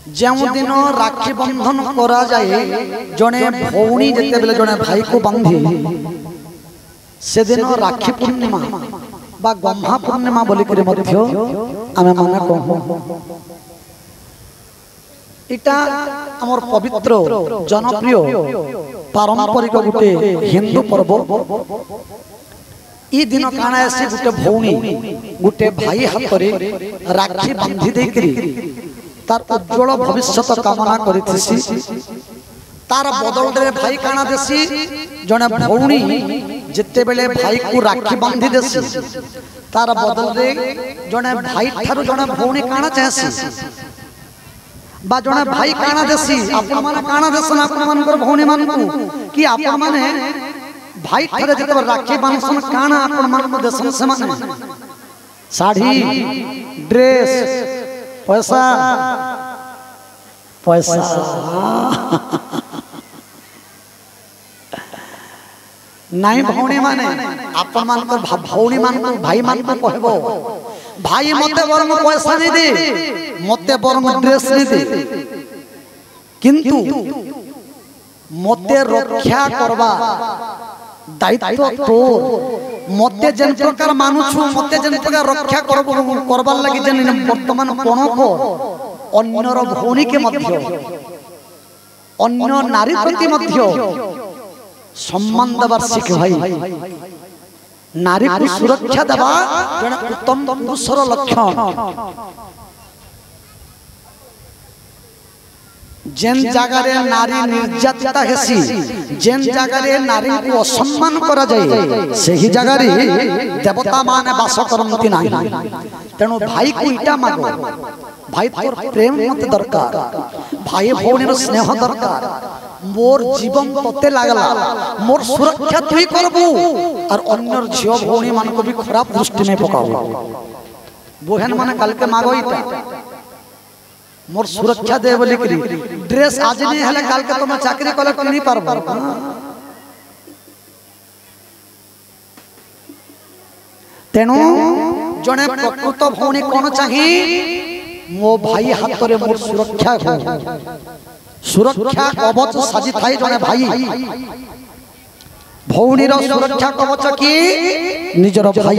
जो दिन राखी बंधन करा जाए जड़े भौणी जिते बेले जड़े भाई को बांधी से दिन राखी पूर्णिमा बा गम्हा पूर्णिमा बोली करे मध्य आमे माने कहू इटा हमर पवित्र जनप्रिय पारंपरिक गुटे हिंदू पर्व। ई दिन काना ऐसे गुटे भौणी गुटे भाई हाथ रे राखी बांधी दे करी तार उज्जवल भविष्य कामना करिथिसी। तार बदल रे भाई काना देसी जने भौणी जिते बेले भाई को राखी बांधी देसी तार बदल रे जने भाई थारु जने भौणी काना चाहेसी बा जने भाई काना देसी आपन माने काना देसन आपन मानकर भौणी मानकु कि आपन माने भाई थारे जते राखी बांधसन काना आपन मानकु देसन से माने साड़ी ड्रेस पैसा पैसा नहीं भौणी माने आपन मानकर भौणी मानकु भाई मानकु कहबो भाई मते बरम पैसा नहीं दे मते बरम ड्रेस नहीं दे किंतु मते रक्षा करबा दायित्व तो मते जन प्रकार मानुछु मते जन प्रकार रक्षा करबार लागि जन वर्तमान कोनक अन्यर भौणी के मध्य अन्य नारी प्रति मध्य सम्मान देवार शिख भाई नारी को सुरक्षा देवा जने उत्तम पुरुषर लक्षण। जेन जगार नारी निर्यातिता हेसी जेन जगार नारी को असम्मान करा जाए सही जगार देवता माने वास करंती नाही। तेणु भाई को इटा मागो भाई तोर प्रेम मत दरकार भाई भौणी रो स्नेह दरकार मोर जीवन तते लागला मोर सुरक्षा तुई करबू और अन्यर झियो भौणी मान को भी खराब दृष्टि नहीं पकाओ बहन माने कल के मागो इटा मोर सुरक्षा दे बोली करी ड्रेस आज नहीं हले कल के तुम चाकरी कले किनी पारबो तेनु जने प्रकृत भौणी कोन चाही मो भाई हाथ रे मोर सुरक्षा हो सुरक्षा कवच साजी थाई जने भाई भौणी रो सुरक्षा कवच की निजर भाई।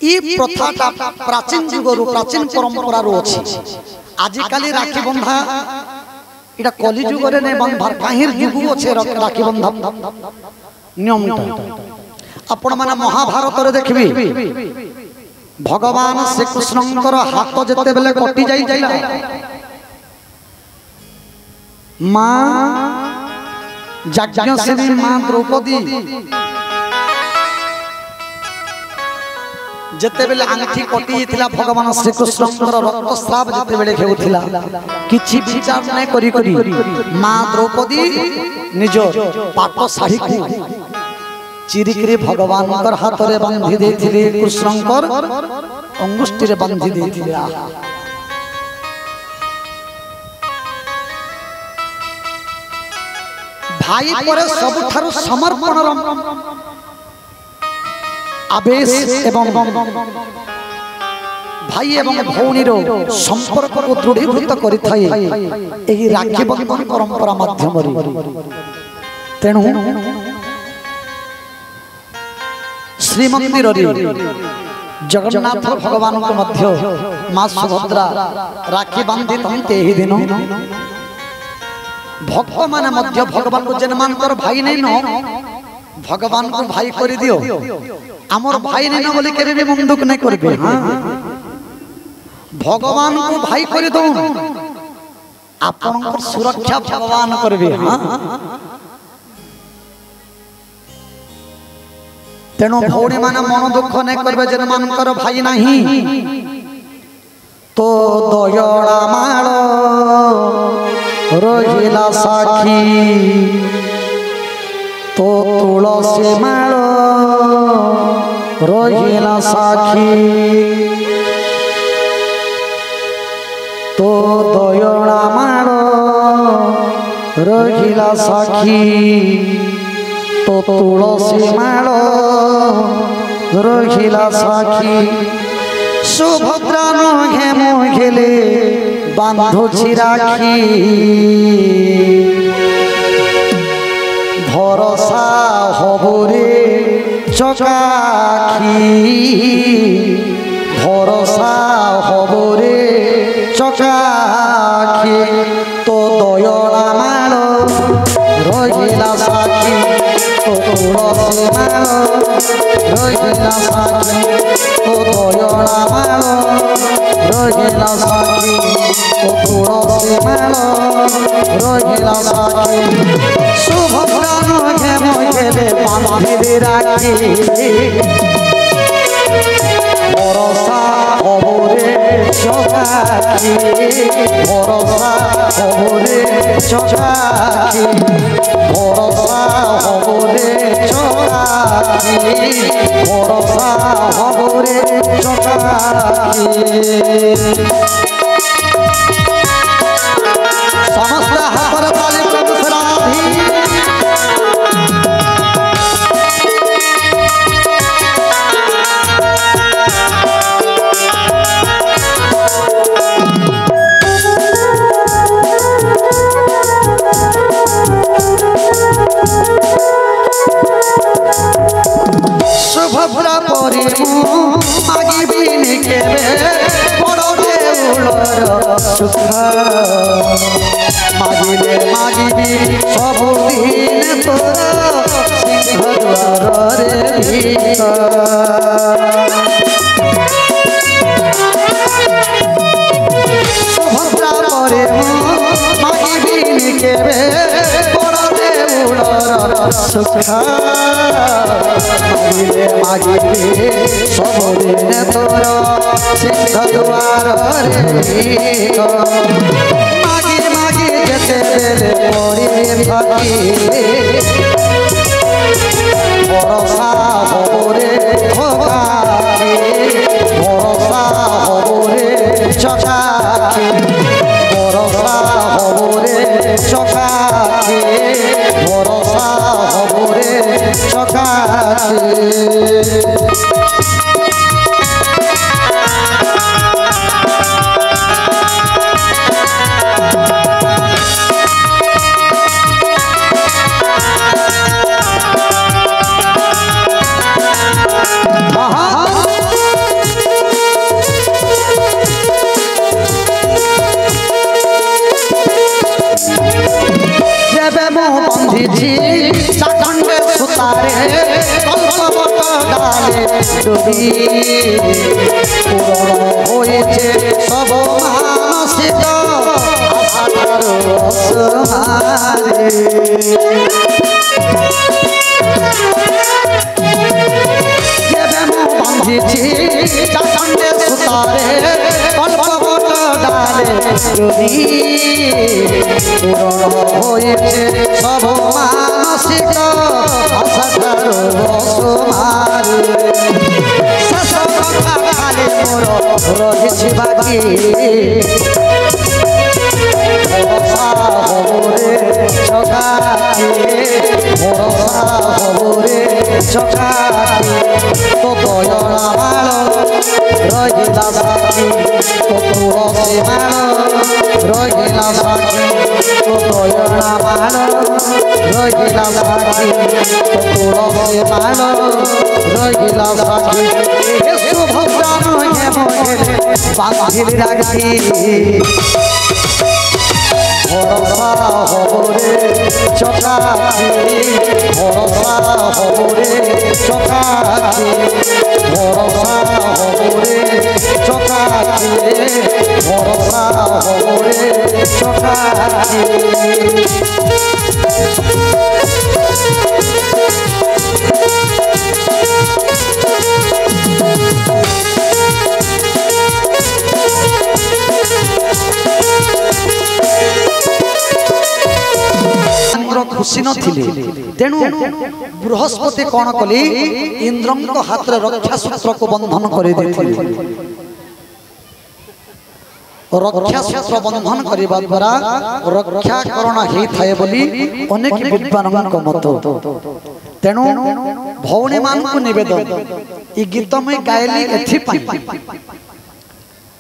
ई प्रथाटा प्राचीन जुगरु प्राचीन परंपरा रो अछि आजि काली राखी बंधा इटा कली जुगरे नै बंधार काहिर जुगु अछि राखी बंधा नियमटा आपण माने महाभारत रे देखबी भगवान श्री कृष्णंकर हाथ जते बेले कटि जाई जाइला मां यज्ञसेनी मां द्रौपदी जते बेले आंठी कटि थिला भगवान श्री कृष्णंकर रक्तस्राव जते बेले हेउथिला किछि विचार नै करी करी मां द्रौपदी निज पाट साड़ी को चिरिकरी भगवान कर हाथ रे बांधी देथिले कृष्णंकर अंगुष्ठी रे बांधी देथिले। भाई पर सब थारु समर्पण आवेश एवं भाई एवं भौणी रो संपर्क को दृढ़ीभूत करि थाए एही राखी बंधन परंपरा माध्यम रे। तेणु श्रीमंदिर जगन्नाथ भगवान को मध्य मां सुभद्रा राखी बांधी तंते ही दिन भक्त माने मध्य भगवान को जन्मान कर भाई नहीं न भगवान को भाई कर दियो आमर भाई नहीं न बोली केरे भी मुंडुक नहीं करबे भगवान को भाई कर दो आपन सुरक्षा भगवान करबे। तेणु भौणी माने मन दुख नहीं करबे जन मानकर भाई नहीं तो दयड़ा माल रहिला साखी तो तुलसी माल रहिला साखी तो दयड़ा माल रहिला साखी तो तुलसी माल रहिला साखी सुभद्रा नहे मोघेले বান্ধুছি রাখি ভরসা হবরে চকাখি ভরসা হবরে চকাখি তো দয়লা মাল রহিলা সাক্ষী তো তুলসী মাল রহিলা সাক্ষী তো দয়লা মাল রহিলা সাক্ষী তো তুলসী মাল রহিলা সাক্ষী শুভ প্রাণ ঘেম ঘেলে বাঁধি রাখি ভরসা হবরে চকাখি ভরসা হবরে চকাখি ভরসা হবরে চকাখি ভরসা হবরে চকাখি সমস্ত হাতের তালি প্রভু শুভ্রা পরি মাগিবিনি কেবে বড় দেউলর সুখ মাগিলে মাগিবি সবদিন তোর সিংহ দ্বারে ভিক শুভ্রা পরি মাগিবিনি কেবে বড় দেউলর সুখ মাগিলে মাগিবি সবদিন তোর সিংহ দ্বারে ভিক মাগি মাগি যেতে বেলে পড়িবে ফাঁকি ভরসা হবরে চকাখি ভরসা হবরে চকাখি ভরসা হবরে চকাখি ভরসা হবরে চকাখি বন্ধিছি চাখণ্ডে সুতারে কল্পবট ডালে ডুবি পূরণ হয়েছে সব মানসিক আশাটার রসমারে বন্ধিছি চাখণ্ডে সুতারে কল্পবট ডালে ডুবি পূরণ হয়েছে সব মানসিক আশাটার রসমারে শেষ কথা কালে মোর রহিছি বাকি ভরসা হবরে চকাখি ভরসা হবরে চকাখি তো দয়লা মাল রহিলা সাক্ষী তো তুলসী মাল রহিলা সাক্ষী তো দয়লা মাল রহিলা সাক্ষী তো তুলসী মাল রহিলা সাক্ষী শুভ প্রাণ হেম ঘেলে বাঁধি রাখি ভরসা হবরে চকাখি ভরসা হবরে চকাখি ভরসা হবরে চকাখি ভরসা হবরে চকাখি खुशी नथिले तेणु बृहस्पति कौन कले इंद्रंक हाथ रे रक्षा सूत्र को बंधन करे देथिले रक्षा सूत्र बंधन करबा द्वारा रक्षाकरण हे थाए बोली अनेक विद्वानक मत तेणु भौणी मान को निवेदन ई गीत में गायली एथि पाई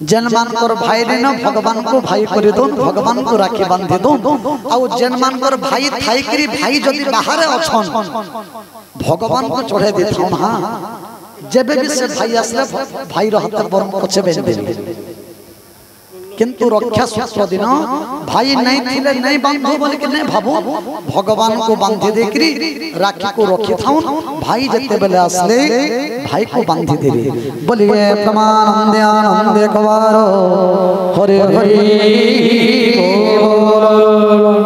जेन मानकर भाई न भगवान को भाई कर दो भगवान को राखी बांधि दो आउ जेन मानकर भाई थाई करी भाई जदि बाहर अछन भगवान को चढ़े दे थाउन। हां जेबे भी से भाई आसले भाई रहते बरम पछे बेन दे किंतु रक्षा सूत्र दिन भाई नहीं थिले नहीं बांधो बोले कि नहीं भाबो भगवान को बांधि देकरी राखी को रखी थाउन भाई जते बेले आसले भाई को बांधि देबे। बोलिए प्रमानंद आनंद कवारो हरे हरि बोल।